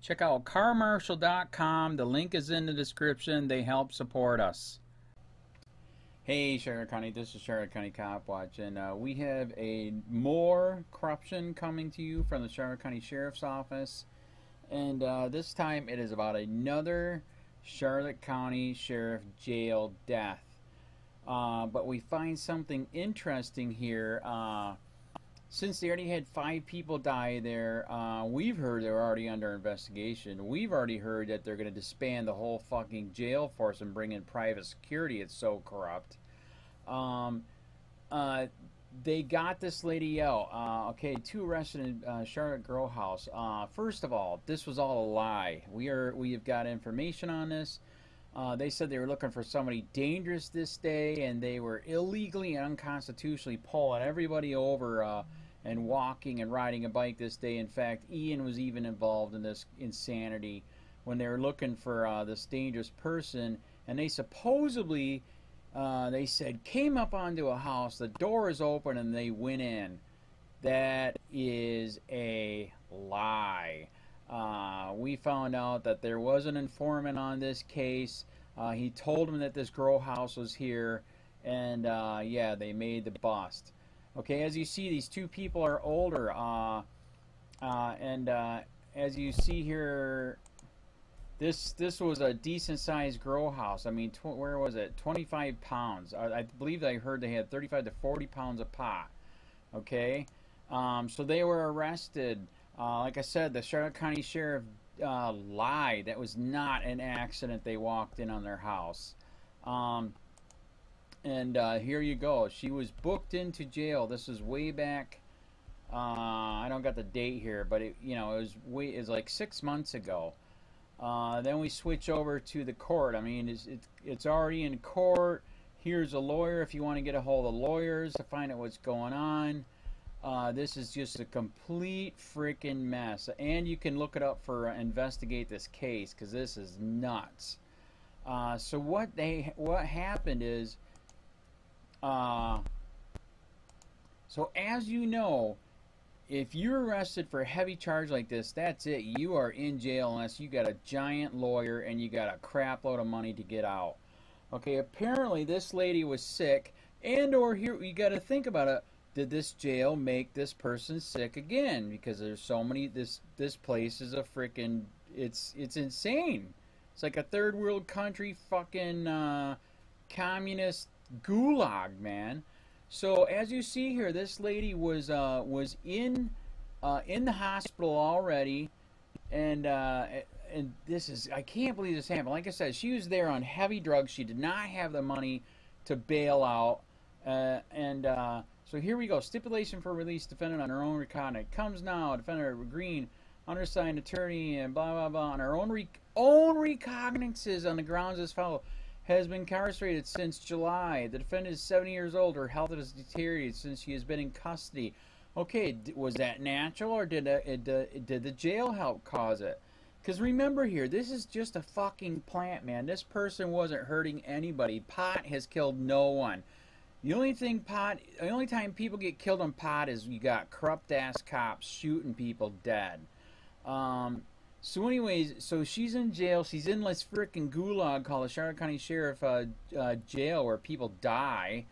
Check out carmarshal.com. The link is in the description. They help support us. Hey Charlotte County, this is Charlotte County Cop Watch, and we have more corruption coming to you from the Charlotte County Sheriff's Office, and this time it is about another Charlotte County Sheriff jail death. But we find something interesting here. Since they already had 5 people die there, we've heard they're already under investigation. We've already heard that they're going to disband the whole fucking jail force and bring in private security. It's so corrupt. They got this lady out. Okay, 2 arrested in Charlotte Grow House. First of all, this was all a lie. We have got information on this. They said they were looking for somebody dangerous this day, and they were illegally and unconstitutionally pulling everybody over and walking and riding a bike this day. In fact, Ian was even involved in this insanity when they were looking for this dangerous person, and they supposedly, they said, came up onto a house, the door is open, and they went in. That is a lie. We found out that there was an informant on this case. He told him that this grow house was here, and yeah, they made the bust. Okay, as you see, these 2 people are older, and as you see here, this was a decent sized grow house. I mean, where was it? 25 pounds. I believe I heard they had 35 to 40 pounds of pot. Okay, so they were arrested. Like I said, the Charlotte County Sheriff lied. That was not an accident. They walked in on their house. And here you go. She was booked into jail. This is way back. I don't got the date here, but it was like 6 months ago. Then we switch over to the court. I mean, it's already in court. Here's a lawyer if you want to get a hold of lawyers to find out what's going on. This is just a complete freaking mess, and you can look it up for investigate this case, because this is nuts. So what happened is, so as you know, if you're arrested for a heavy charge like this, that's it. You are in jail unless you got a giant lawyer and you got a crap load of money to get out. Okay, apparently this lady was sick, and or here you got to think about it. Did this jail make this person sick again? Because there's so many. This place is a freaking. It's insane. It's like a third world country fucking communist gulag, man. So as you see here, this lady was in the hospital already, and this is, I can't believe this happened. Like I said, she was there on heavy drugs. She did not have the money to bail out, so here we go. Stipulation for release. Defendant on her own recognizance. Comes now. Defendant agreeing. Undersigned attorney and blah blah blah on her own recognizances on the grounds this fellow has been incarcerated since July. The defendant is 70 years old. Her health has deteriorated since she has been in custody. Okay, was that natural, or did the jail help cause it? Because remember here, this is just a fucking plant, man. This person wasn't hurting anybody. Pot has killed no one. The only time people get killed on pot is you got corrupt ass cops shooting people dead. So anyways, so she's in jail. She's in this freaking gulag called the Charlotte County Sheriff jail, where people die.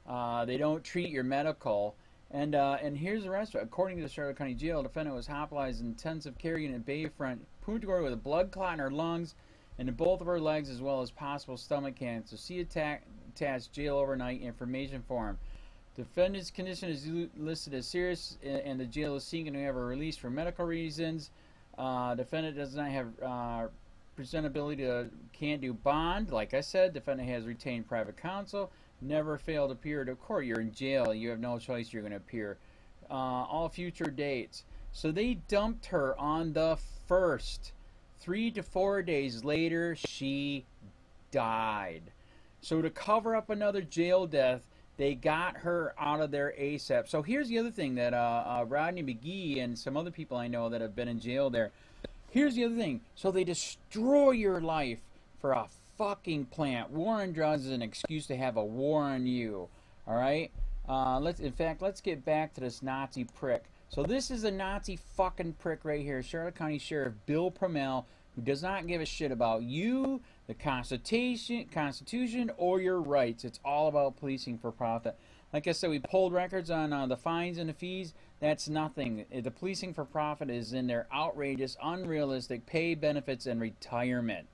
They don't treat your medical. And here's the rest of it. According to the Charlotte County Jail, the defendant was hospitalized in intensive care unit Bayfront, PUNTA with a blood clot in her lungs and in both of her legs, as well as possible stomach cancer. See attached jail overnight information form. Defendant's condition is listed as serious, and the jail is seeking to have her released for medical reasons. Defendant does not have presentability to can't do bond. Like I said, defendant has retained private counsel. Never failed to appear to court. You're in jail. You have no choice. You're going to appear. All future dates. So they dumped her on the 1st. 3 to 4 days later, she died. So to cover up another jail death, they got her out of there ASAP. So here's the other thing that Rodney McGee and some other people I know that have been in jail there. Here's the other thing. So they destroy your life for a fucking plant. War on drugs is an excuse to have a war on you. All right. Let's get back to this Nazi prick. So this is a Nazi fucking prick right here, Charlotte County Sheriff Bill Prummell, who does not give a shit about you, the Constitution, or your rights. It's all about policing for profit. Like I said, we pulled records on the fines and the fees. That's nothing. The policing for profit is in their outrageous, unrealistic pay, benefits, and retirement.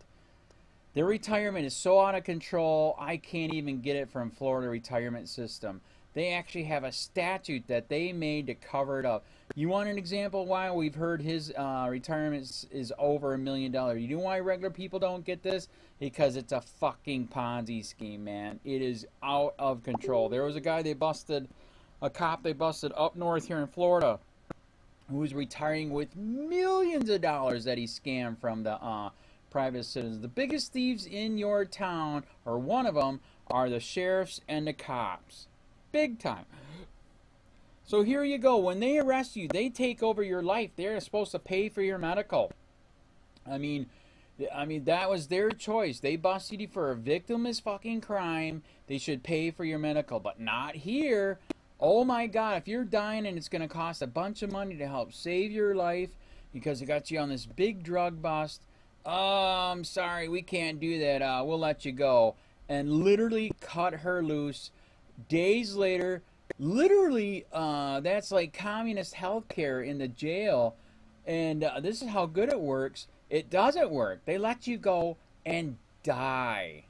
Their retirement is so out of control, I can't even get it from Florida retirement system. They actually have a statute that they made to cover it up. You want an example why we've heard his retirement is over $1 million? You know why regular people don't get this? Because it's a fucking Ponzi scheme, man. It is out of control. There was a guy they busted, a cop they busted up north here in Florida, who was retiring with millions of dollars that he scammed from the private citizens. The biggest thieves in your town, or one of them, are the sheriffs and the cops. Big time. So here you go. When they arrest you, they take over your life. They're supposed to pay for your medical. I mean, that was their choice. They busted you for a victimless fucking crime. They should pay for your medical, but not here. Oh my God, if you're dying and it's going to cost a bunch of money to help save your life because it got you on this big drug bust, oh, I'm sorry, we can't do that. We'll let you go. And literally cut her loose. Days later, literally, that's like communist healthcare in the jail. And this is how good it works. It doesn't work. They let you go and die.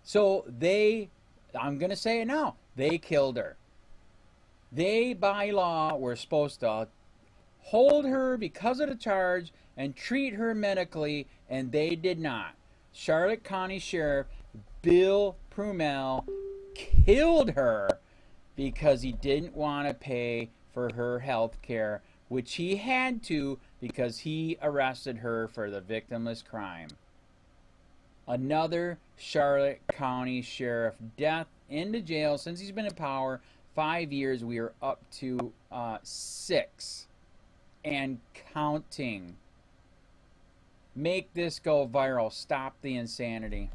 So I'm going to say it now, they killed her. They, by law, were supposed to hold her because of the charge and treat her medically, and they did not. Charlotte County Sheriff Bill Prummell killed her because he didn't want to pay for her health care, which he had to because he arrested her for the victimless crime. Another Charlotte County Sheriff death into jail since he's been in power. 5 years. We are up to 6 and counting. Make this go viral. Stop the insanity.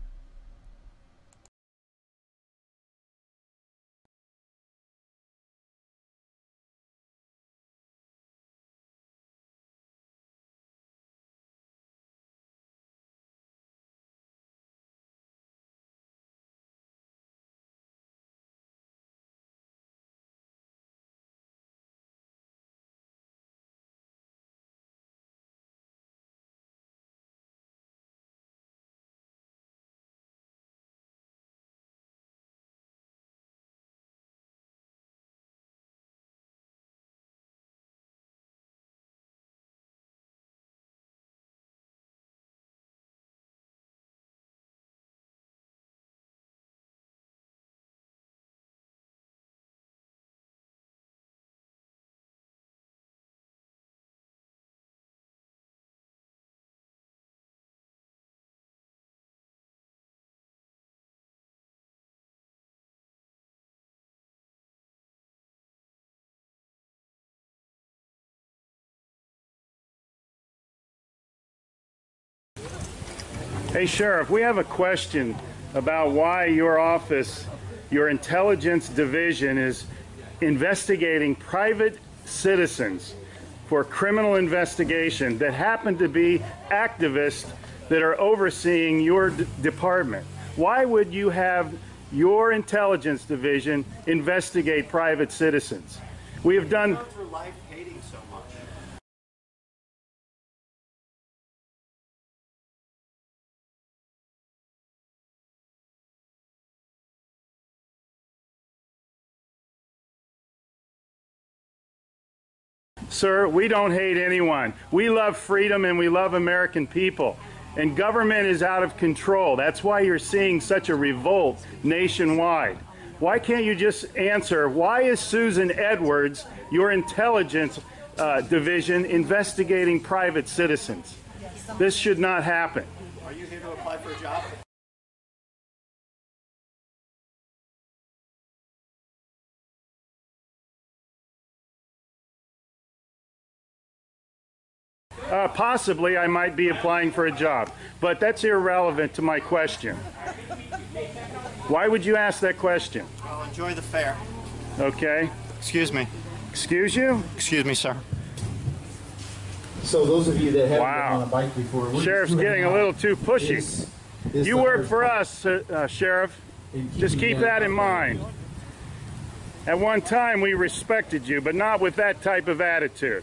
Hey, Sheriff, we have a question about why your office, your intelligence division, is investigating private citizens for criminal investigation that happen to be activists that are overseeing your department. Why would you have your intelligence division investigate private citizens? We have done... For life hating so much. Sir, we don't hate anyone. We love freedom and we love American people. And government is out of control. That's why you're seeing such a revolt nationwide. Why can't you just answer, why is Susan Edwards, your intelligence division, investigating private citizens? This should not happen. Are you here to apply for a job? Possibly I might be applying for a job, but that's irrelevant to my question. Why would you ask that question? Well, enjoy the fair. Okay. Excuse me. Excuse you? Excuse me, sir. So those of you that haven't Wow. been on a bike before, we're Sheriff's just getting a little too pushy. You work for us, Sheriff. Just keep that in mind. At one time, we respected you, but not with that type of attitude.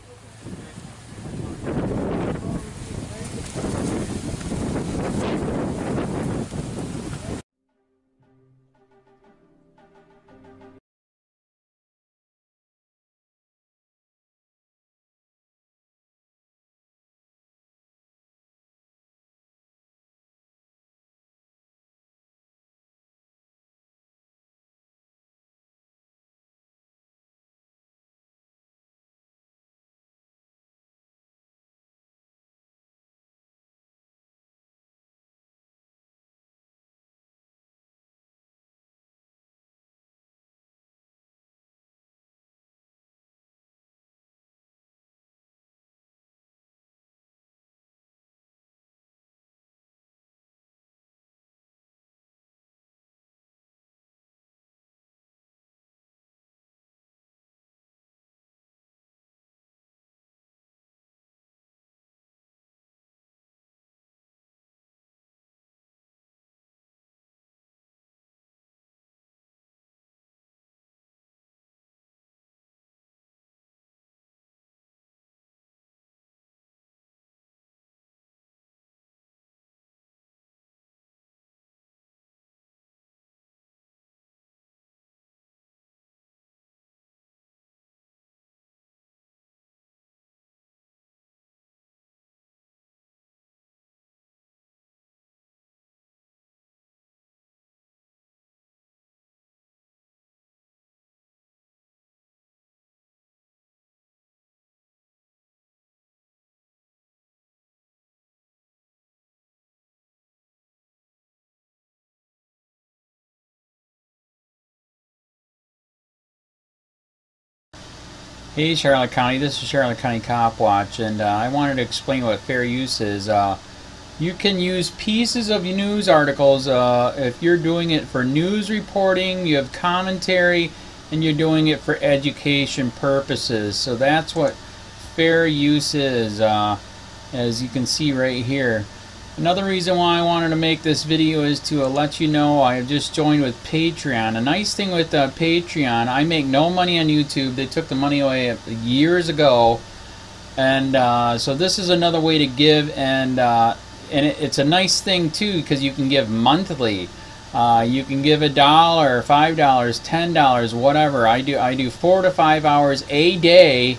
Hey Charlotte County, this is Charlotte County Cop Watch, and I wanted to explain what fair use is. You can use pieces of news articles if you're doing it for news reporting, you have commentary, and you're doing it for education purposes. So that's what fair use is, as you can see right here. Another reason why I wanted to make this video is to let you know I have just joined with Patreon. A nice thing with Patreon, I make no money on YouTube. They took the money away years ago, and so this is another way to give, and it's a nice thing too because you can give monthly. You can give $1, $5, $10, whatever. I do 4 to 5 hours a day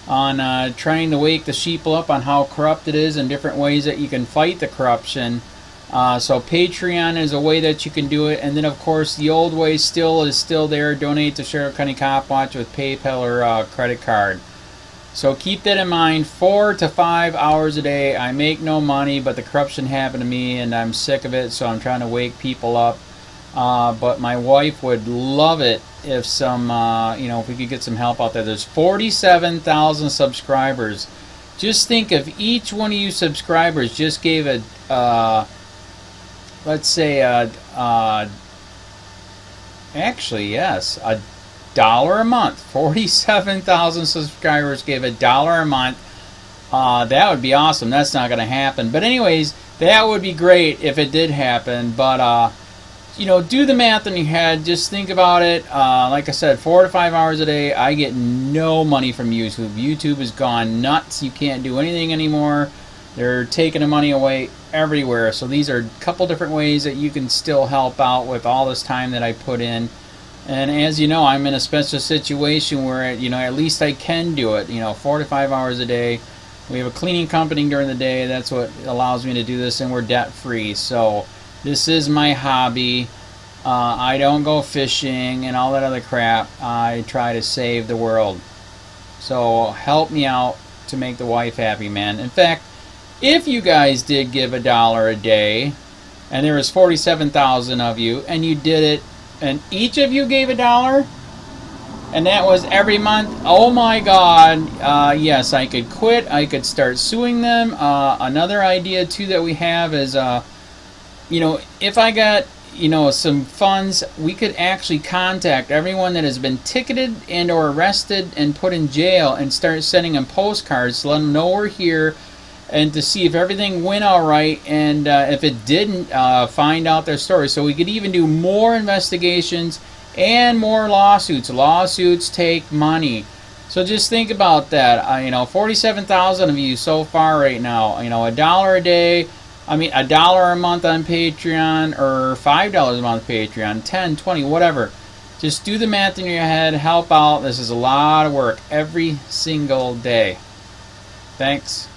on trying to wake the sheeple up on how corrupt it is and different ways that you can fight the corruption. So Patreon is a way that you can do it, and then of course the old way is still there. Donate to Charlotte County Cop Watch with PayPal or credit card. So keep that in mind. 4 to 5 hours a day. I make no money, but the corruption happened to me and I'm sick of it, so I'm trying to wake people up. But my wife would love it if some, if we could get some help out there. There's 47,000 subscribers. Just think if each one of you subscribers just gave a, let's say, actually, yes, $1 a month. 47,000 subscribers gave $1 a month. That would be awesome. That's not going to happen. But anyways, that would be great if it did happen. But, do the math in your head. Just think about it. Like I said, 4 to 5 hours a day. I get no money from YouTube. YouTube has gone nuts. You can't do anything anymore. They're taking the money away everywhere. So these are a couple different ways that you can still help out with all this time that I put in. And as you know, I'm in a special situation where, at least I can do it. 4 to 5 hours a day. We have a cleaning company during the day. That's what allows me to do this, and we're debt-free. So this is my hobby. I don't go fishing and all that other crap. I try to save the world. So help me out to make the wife happy, man. In fact, if you guys did give $1 a day, and there was 47,000 of you, and you did it, and each of you gave $1, and that was every month, oh my God, yes, I could quit. I could start suing them. Another idea, too, that we have is, if I got, you know, some funds, we could actually contact everyone that has been ticketed and or arrested and put in jail and start sending them postcards to let them know we're here and to see if everything went all right, and if it didn't, find out their story. So we could even do more investigations and more lawsuits. Lawsuits take money. So just think about that. You know, 47,000 of you so far right now. You know, $1 a day. I mean, $1 a month on Patreon, or $5 a month Patreon, 10, 20, whatever. Just do the math in your head. Help out. This is a lot of work every single day. Thanks.